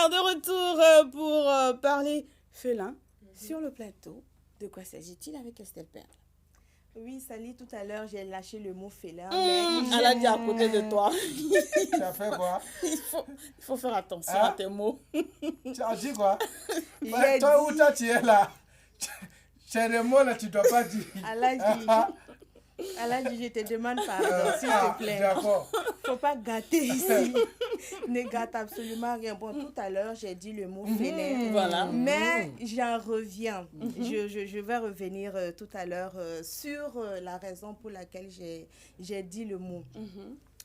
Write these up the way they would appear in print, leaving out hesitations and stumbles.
Alors, de retour pour parler félin sur le plateau. De quoi s'agit-il avec Estelle Perle? Oui, Sally, tout à l'heure, j'ai lâché le mot félin. Elle a dit à côté de toi. Tu as fait quoi? Il faut faire attention Hein? à tes mots. Tu as dit quoi? J'ai Toi dit- où toi tu es là? C'est des mots là, tu ne dois pas dire. Allah dit, je te demande pardon, s'il te plaît. D'accord. Faut pas gâter ici. Ne gâte absolument rien. Bon, tout à l'heure, j'ai dit le mot félin. Voilà. Mais j'en reviens. Je vais revenir tout à l'heure sur la raison pour laquelle j'ai dit le mot.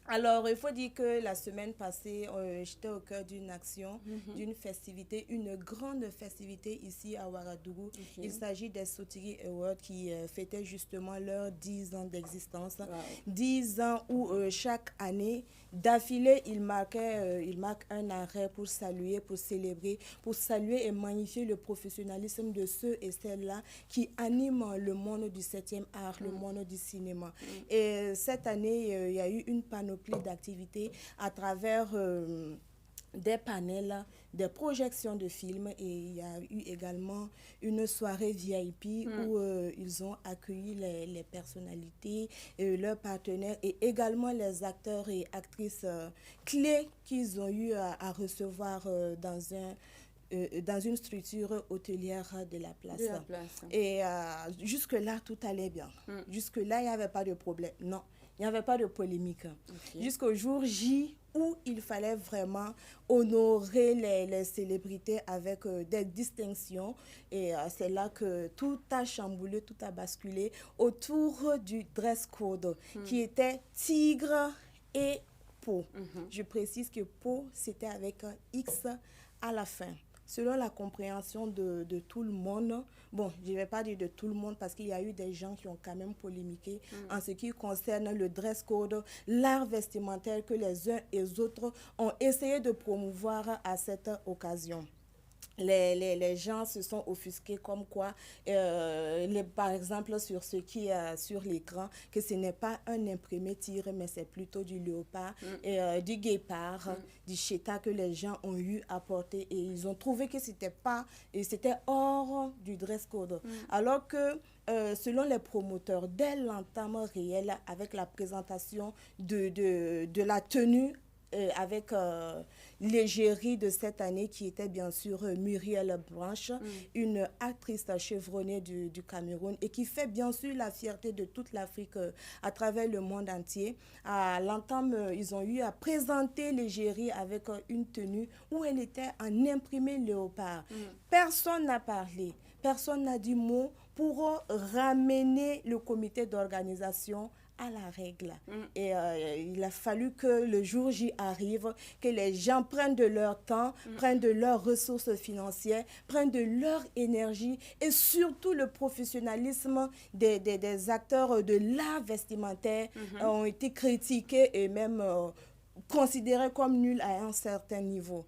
Alors, il faut dire que la semaine passée, j'étais au cœur d'une action, d'une festivité, une grande festivité ici à Ouagadougou. Il s'agit des Sotiri Awards qui fêtaient justement leurs 10 ans d'existence. Wow. 10 ans où chaque année, d'affilée, ils marquent un arrêt pour saluer, pour célébrer, pour saluer et magnifier le professionnalisme de ceux et celles-là qui animent le monde du 7e art, le monde du cinéma. Et cette année, il y a eu une panoplie d'activités à travers des panels, des projections de films, et il y a eu également une soirée VIP où ils ont accueilli les personnalités, leurs partenaires et également les acteurs et actrices clés qu'ils ont eu à recevoir dans une structure hôtelière de la place. Et jusque-là, tout allait bien. Jusque-là, il n'y avait pas de problème. Non, il n'y avait pas de polémique. Jusqu'au jour J où il fallait vraiment honorer les célébrités avec des distinctions. Et c'est là que tout a chamboulé, tout a basculé autour du dress code qui était tigre et peau. Je précise que peau, c'était avec un X à la fin. Selon la compréhension de tout le monde, bon, je ne vais pas dire de tout le monde parce qu'il y a eu des gens qui ont quand même polémiqué en ce qui concerne le dress code, l'art vestimentaire que les uns et les autres ont essayé de promouvoir à cette occasion. Les gens se sont offusqués comme quoi, par exemple, sur ce qui est sur l'écran, que ce n'est pas un imprimé tiré, mais c'est plutôt du léopard, du guépard, du chéta que les gens ont eu à porter. Et ils ont trouvé que c'était hors du dress code. Alors que, selon les promoteurs, dès l'entame réelle, avec la présentation de la tenue, avec l'égérie de cette année qui était bien sûr Muriel Branche, une actrice chevronnée du Cameroun et qui fait bien sûr la fierté de toute l'Afrique à travers le monde entier. À l'entame, ils ont eu à présenter l'égérie avec une tenue où elle était en imprimé léopard. Personne n'a parlé, personne n'a dit mot pour ramener le comité d'organisation à la règle. Et il a fallu que le jour J arrive, que les gens prennent de leur temps, prennent de leurs ressources financières, prennent de leur énergie et surtout le professionnalisme des acteurs de l'art vestimentaire ont été critiqués et même considérés comme nuls à un certain niveau.